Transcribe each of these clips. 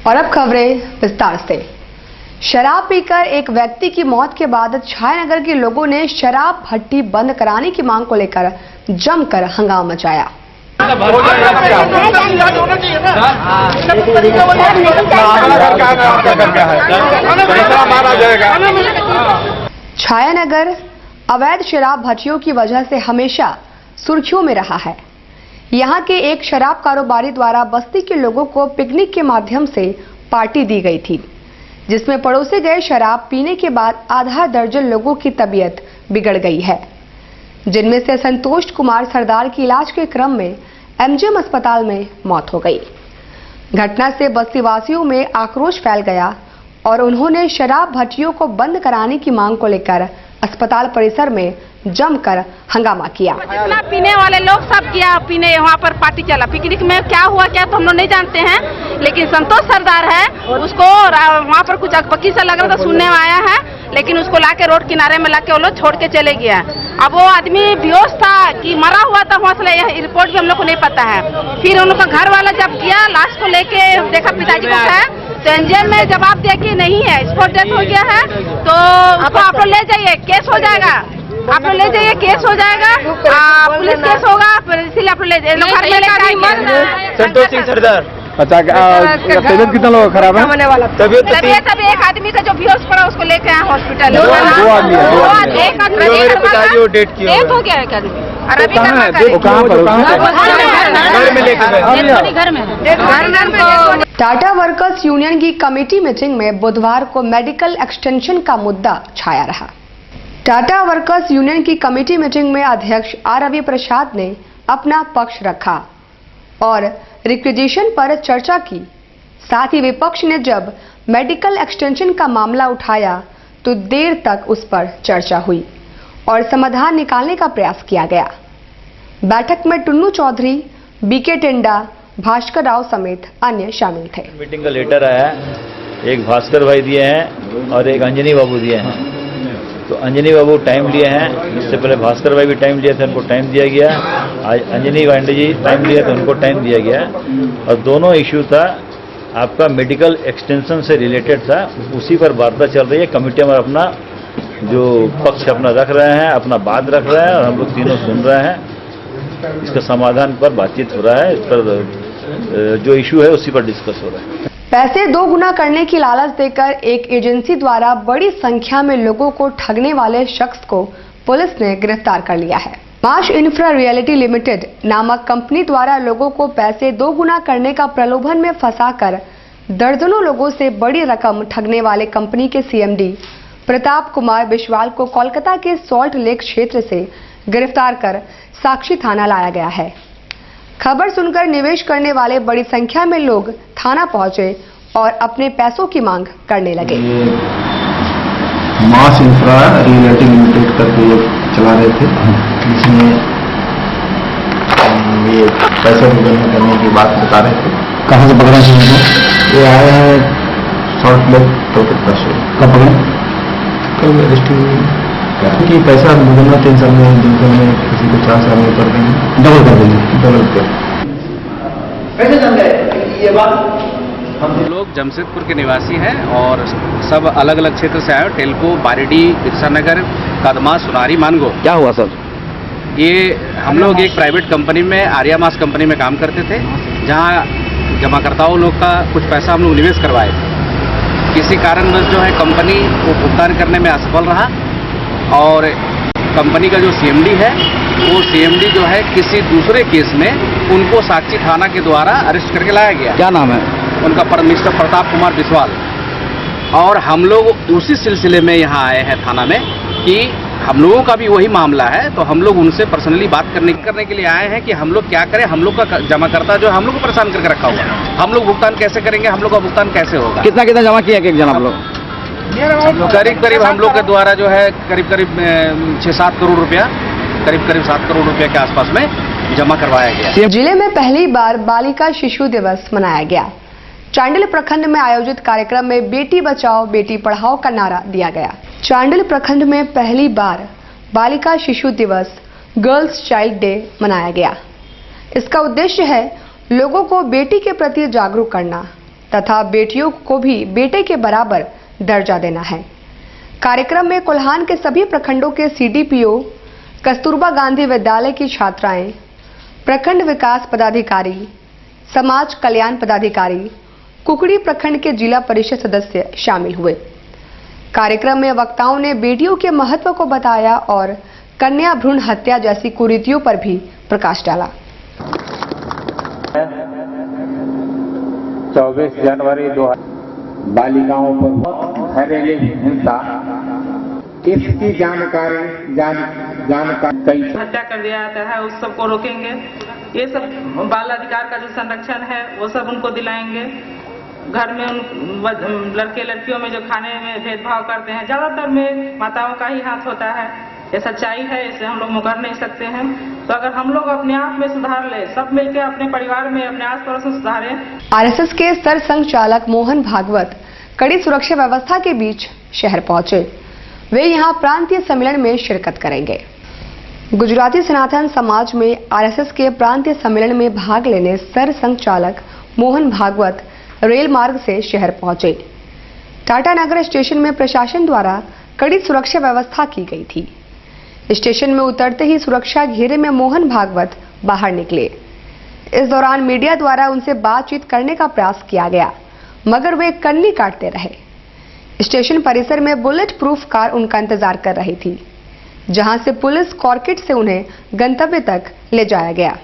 और अब खबरें विस्तार से। शराब पीकर एक व्यक्ति की मौत के बाद छायानगर के लोगों ने शराब भट्टी बंद कराने की मांग को लेकर जमकर हंगामा मचाया। छायानगर अवैध शराब भट्टियों की वजह से हमेशा सुर्खियों में रहा है। यहाँ के एक शराब कारोबारी द्वारा बस्ती के लोगों को पिकनिक के माध्यम से पार्टी दी गई थी, जिसमें पड़ोसे गए शराब पीने के बाद आधा दर्जन लोगों की तबीयत बिगड़ गई है, जिनमें से संतोष कुमार सरदार की इलाज के क्रम में एमजीएम अस्पताल में मौत हो गई। घटना से बस्ती वासियों में आक्रोश फैल गया और उन्होंने शराब भट्टियों को बंद कराने की मांग को लेकर अस्पताल परिसर में जमकर हंगामा किया। जितना पीने वाले लोग सब किया पीने, वहाँ पर पार्टी चला। पिकनिक में क्या हुआ क्या तो हम लोग नहीं जानते हैं, लेकिन संतोष सरदार है, उसको वहाँ पर कुछ अकबकी सा लग रहा था, सुनने में आया है, लेकिन उसको लाके रोड किनारे में लाके वो लोग छोड़ के चले गया। अब वो आदमी बेहोश था कि मरा हुआ था, वहाँ से यह रिपोर्ट भी हम लोग को नहीं पता है। फिर उन लोग का घर वाला जब गया लाश को लेके देखा पिताजी को है, तो एनजीएम में जवाब दिया कि नहीं है, स्पॉट डेथ हो गया है, तो आप लोग ले जाइए, केस हो जाएगा, आप लोग ले जाइए, केस हो जाएगा, पुलिस केस होगा, इसलिए आप लोग ले जाइए। संतोष सिंह सरदार। अच्छा, तबीयत कितना लोग खराब है? तबीयत अभी एक आदमी का जो बेहोश पड़ा उसको लेके आए हॉस्पिटल। दो आदमी डेट किया डेथ हो गया एक आदमी। और अभी टाटा वर्कर्स यूनियन की कमेटी मीटिंग में बुधवार को मेडिकल एक्सटेंशन का मुद्दा छाया रहा। टाटा वर्कर्स यूनियन की कमेटी मीटिंग में अध्यक्ष आर रवि प्रसाद ने अपना पक्ष रखा और रिक्विजिशन पर चर्चा की। साथ ही विपक्ष ने जब मेडिकल एक्सटेंशन का मामला उठाया तो देर तक उस पर चर्चा हुई और समाधान निकालने का प्रयास किया गया। बैठक में टुन्नू चौधरी, बीके टेंडा, भास्कर राव समेत अन्य शामिल थे। मीटिंग का लेटर आया, एक भास्कर भाई दिए हैं और एक अंजनी बाबू दिए हैं। तो अंजनी बाबू टाइम लिए हैं, इससे पहले भास्कर भाई भी टाइम लिए थे, उनको टाइम दिया गया। आज अंजनी पांडे जी टाइम लिए थे, उनको टाइम दिया गया। और दोनों इश्यू था आपका मेडिकल एक्सटेंशन से रिलेटेड था, उसी पर वार्ता चल रही है। कमेटी में अपना जो पक्ष अपना रख रहे हैं, अपना बात रख रहे हैं और हम लोग तीनों सुन रहे हैं। इसका समाधान पर बातचीत हो रहा है, इस पर जो इश्यू है उसी पर डिस्कस हो रहा है। पैसे 2 गुना करने की लालच देकर एक एजेंसी द्वारा बड़ी संख्या में लोगों को ठगने वाले शख्स को पुलिस ने गिरफ्तार कर लिया है। माश इंफ्रा रियलिटी लिमिटेड नामक कंपनी द्वारा लोगों को पैसे 2 गुना करने का प्रलोभन में फंसाकर दर्जनों लोगों से बड़ी रकम ठगने वाले कंपनी के सीएमडी प्रताप कुमार बिस्वाल को कोलकाता के सॉल्ट लेक क्षेत्र से गिरफ्तार कर साक्षी थाना लाया गया है। खबर सुनकर निवेश करने वाले बड़ी संख्या में लोग थाना पहुंचे और अपने पैसों की मांग करने लगे। मास इंफ्रा रियलिटी लिमिटेड करके ये चला रहे थे, जिसमें ये पैसे निकलने करने की बात बता रहे थे। कहाँ से पकड़ा था? ये आए हैं सॉल्ट लेक कोलकाता से। कब पकड़े? कल रजिस्ट्री कि पैसा दुगना 3 साल में, 2 साल में, किसी को 4 साल में कर देंगे, डबल कर देंगे। डबल कर। कैसे जान गए ये बात? हम लोग जमशेदपुर के निवासी हैं और सब अलग अलग क्षेत्र से आए, टेल्को, बारिडी, बिरसा नगर, कदमा, सुनारी, मानगो। क्या हुआ सर? ये हम लोग एक प्राइवेट कंपनी में, आर्यामास कंपनी में काम करते थे, जहां जमाकर्ताओं लोग का कुछ पैसा हम लोग निवेश करवाए थे। किसी कारणवश जो है कंपनी को भुगतान करने में असफल रहा और कंपनी का जो सीएमडी है, वो सीएमडी जो है किसी दूसरे केस में उनको साक्षी थाना के द्वारा अरेस्ट करके लाया गया। क्या नाम है उनका? मिस्टर प्रताप कुमार बिस्वाल। और हम लोग उसी सिलसिले में यहाँ आए हैं थाना में कि हम लोगों का भी वही मामला है, तो हम लोग उनसे पर्सनली बात करने के लिए आए हैं कि हम लोग क्या करें। हम लोग का जमाकर्ता जो है हम लोग को परेशान करके रखा हुआ है, हम लोग भुगतान कैसे करेंगे, हम लोग का भुगतान कैसे होगा। कितना कितना जमा किया एक जन आप लोग? करीब हम लोग के द्वारा जो है करीब 6-7 करोड़ रुपया, करीब 7 करोड़ रुपया के आसपास में जमा करवाया गया। जिले में पहली बार बालिका शिशु दिवस मनाया गया। चांडिल प्रखंड में आयोजित कार्यक्रम में बेटी बचाओ बेटी पढ़ाओ का नारा दिया गया। चांडिल प्रखंड में पहली बार बालिका शिशु दिवस, गर्ल्स चाइल्ड डे मनाया गया। इसका उद्देश्य है लोगों को बेटी के प्रति जागरूक करना तथा बेटियों को भी बेटे के बराबर दर्जा देना है। कार्यक्रम में कोल्हान के सभी प्रखंडों के सीडीपीओ, कस्तूरबा गांधी विद्यालय की छात्राएं, प्रखंड विकास पदाधिकारी, समाज कल्याण पदाधिकारी, कुकड़ी प्रखंड के जिला परिषद सदस्य शामिल हुए। कार्यक्रम में वक्ताओं ने बेटियों के महत्व को बताया और कन्या भ्रूण हत्या जैसी कुरीतियों पर भी प्रकाश डाला। 24 जनवरी 2000 बालिकाओं पर घरेलू हिंसा, इसकी जानकारी कई हत्या कर दिया जाता है, उस सब को रोकेंगे। ये सब बाल अधिकार का जो संरक्षण है वो सब उनको दिलाएंगे। घर में उन लड़के लड़कियों में जो खाने में भेदभाव करते हैं, ज्यादातर में माताओं का ही हाथ होता है। ये सच्चाई है, इसे हम लोग मुकर नहीं सकते हैं। तो अगर हम लोग अपने आप में सुधार ले, सब मिलकर अपने परिवार में, अपने आस पड़ोस में सुधारें। आरएसएस के सरसंघ चालक मोहन भागवत कड़ी सुरक्षा व्यवस्था के बीच शहर पहुंचे। वे यहां प्रांतीय सम्मेलन में शिरकत करेंगे। गुजराती सनातन समाज में आरएसएस के प्रांतीय सम्मेलन में भाग लेने सरसंघ चालक मोहन भागवत रेल मार्ग से शहर पहुंचे। टाटा नगर स्टेशन में प्रशासन द्वारा कड़ी सुरक्षा व्यवस्था की गई थी। स्टेशन में उतरते ही सुरक्षा घेरे में मोहन भागवत बाहर निकले। इस दौरान मीडिया द्वारा उनसे बातचीत करने का प्रयास किया गया, मगर वे कन्नी काटते रहे। स्टेशन परिसर में बुलेट प्रूफ कार उनका इंतजार कर रही थी, जहां से पुलिस कॉर्केट से उन्हें गंतव्य तक ले जाया गया।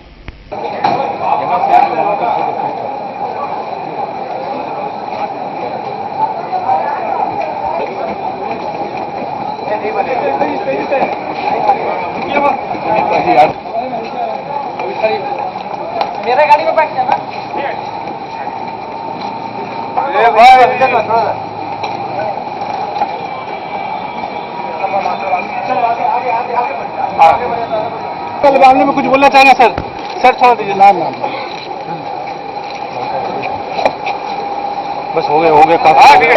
मेरा गाड़ी में बैठ जाना। कल मामले में कुछ बोलना चाहेंगे सर? सर छोड़ दीजिए। ना बस हो गए काफी।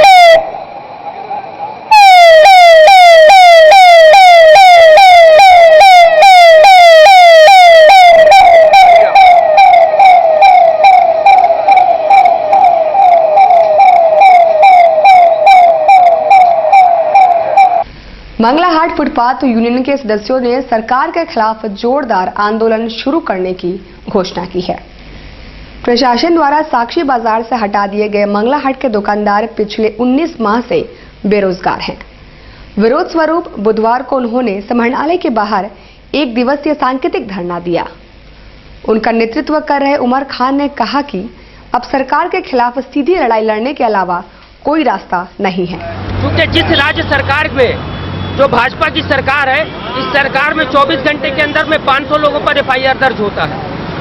मंगला हाट फुटपाथ यूनियन के सदस्यों ने सरकार के खिलाफ जोरदार आंदोलन शुरू करने की घोषणा की है। प्रशासन द्वारा साक्षी बाजार से हटा दिए गए मंगला हाट के दुकानदार पिछले 19 माह से बेरोजगार हैं। विरोध स्वरूप बुधवार को उन्होंने समाहरणालय के बाहर एक दिवसीय सांकेतिक धरना दिया। उनका नेतृत्व कर रहे उमर खान ने कहा कि अब सरकार के खिलाफ सीधी लड़ाई लड़ने के अलावा कोई रास्ता नहीं है। क्योंकि जिस राज्य सरकार में जो भाजपा की सरकार है, इस सरकार में 24 घंटे के अंदर में 500 लोगों पर एफआईआर दर्ज होता है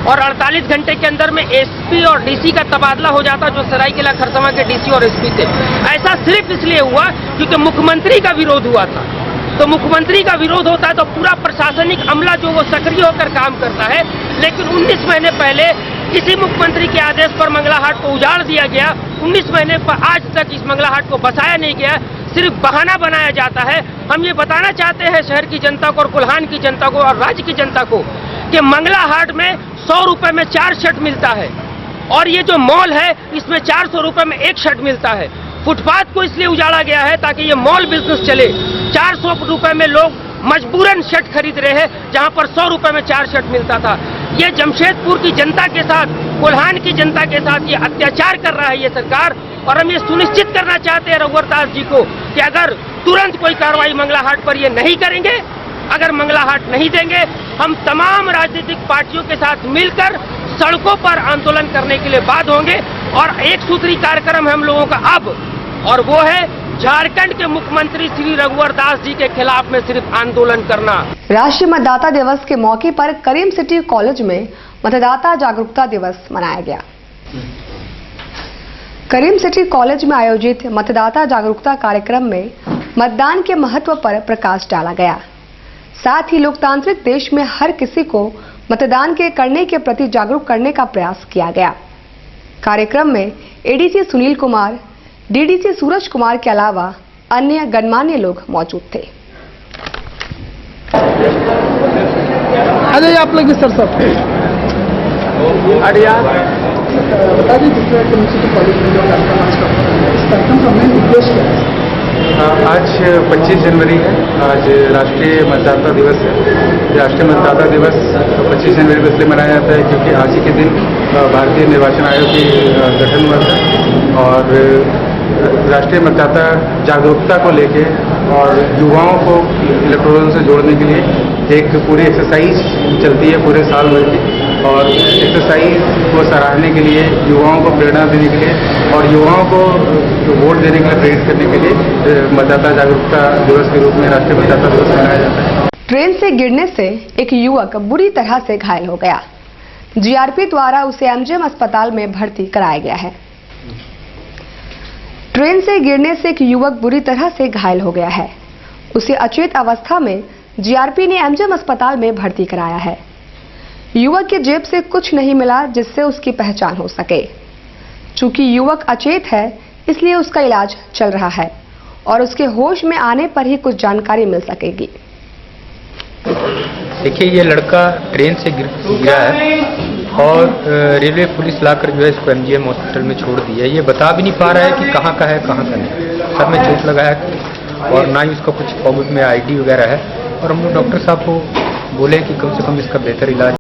और 48 घंटे के अंदर में एसपी और डीसी का तबादला हो जाता, जो सरायकेला खरसावां के डीसी और एसपी थे। ऐसा सिर्फ इसलिए हुआ क्योंकि मुख्यमंत्री का विरोध हुआ था। तो मुख्यमंत्री का विरोध होता है तो पूरा प्रशासनिक अमला जो वो सक्रिय होकर काम करता है। लेकिन 19 महीने पहले किसी मुख्यमंत्री के आदेश पर मंगला हाट को उजाड़ दिया गया। 19 महीने पर आज तक इस मंगला हाट को बसाया नहीं गया, सिर्फ बहाना बनाया जाता है। हम ये बताना चाहते हैं शहर की जनता को और कोल्हान की जनता को और राज्य की जनता को कि मंगला हाट में 100 रुपए में 4 शर्ट मिलता है और ये जो मॉल है इसमें 400 रुपए में 1 शर्ट मिलता है। फुटपाथ को इसलिए उजाड़ा गया है ताकि ये मॉल बिजनेस चले। 400 रुपए में लोग मजबूरन शर्ट खरीद रहे हैं, जहां पर 100 रुपए में 4 शर्ट मिलता था। ये जमशेदपुर की जनता के साथ, कोल्हान की जनता के साथ ये अत्याचार कर रहा है ये सरकार। और हम ये सुनिश्चित करना चाहते हैं रघुवर दास जी को कि अगर तुरंत कोई कार्रवाई मंगला हाट पर ये नहीं करेंगे, अगर मंगला हाट नहीं देंगे, हम तमाम राजनीतिक पार्टियों के साथ मिलकर सड़कों पर आंदोलन करने के लिए बाध्य होंगे। और एक सूत्री कार्यक्रम है हम लोगों का अब, और वो है झारखंड के मुख्यमंत्री श्री रघुवर दास जी के खिलाफ में सिर्फ आंदोलन करना। राष्ट्रीय मतदाता दिवस के मौके पर करीम सिटी कॉलेज में मतदाता जागरूकता दिवस मनाया गया। करीम सिटी कॉलेज में आयोजित मतदाता जागरूकता कार्यक्रम में मतदान के महत्व पर प्रकाश डाला गया। साथ ही लोकतांत्रिक देश में हर किसी को मतदान के करने के प्रति जागरूक करने का प्रयास किया गया। कार्यक्रम में एडीसी सुनील कुमार, डीडीसी सूरज कुमार के अलावा अन्य गणमान्य लोग मौजूद थे। आप लोग सर बता दें दूसरा यूनिवर्सिटी कॉलेज में जो कार्यक्रम आज का इस कार्यक्रम का मेन उद्देश्य क्या है? आज 25 जनवरी है। आज राष्ट्रीय मतदाता दिवस है। राष्ट्रीय मतदाता दिवस 25 जनवरी को इसलिए मनाया जाता है क्योंकि आज ही के दिन भारतीय निर्वाचन आयोग की गठन हुआ था और राष्ट्रीय मतदाता जागरूकता को लेके और युवाओं को इलेक्टोरल से जोड़ने के लिए एक पूरी एक्सरसाइज चलती है पूरे साल भर की और एक्सरसाइज को सराहने के लिए युवाओं को प्रेरणा देने के लिए और युवाओं को वोट देने के लिए प्रेरित करने के लिए मतदाता जागरूकता दिवस के रूप में राष्ट्रीय मतदाता दिवस मनाया जाता है। ट्रेन से गिरने से एक युवक बुरी तरह से घायल हो गया। जीआरपी द्वारा उसे एमजीएम अस्पताल में भर्ती कराया गया है। ट्रेन से गिरने से एक युवक बुरी तरह से घायल हो गया है। उसे अचेत अवस्था में जीआरपी ने एमजीएम अस्पताल में भर्ती कराया है। युवक के जेब से कुछ नहीं मिला जिससे उसकी पहचान हो सके। चूंकि युवक अचेत है इसलिए उसका इलाज चल रहा है और उसके होश में आने पर ही कुछ जानकारी मिल सकेगी। देखिए, ये लड़का ट्रेन से गिरा है और रेलवे पुलिस लाकर जो है इसको एमजीएम हॉस्पिटल में छोड़ दी है। ये बता भी नहीं पा रहा है कि कहाँ का है कहाँ का नहीं। सर में चोट लगा है और ना ही उसका कुछ पॉकेट में आईडी वगैरह है और हम लोग डॉक्टर साहब को बोले कि कम से कम इसका बेहतर इलाज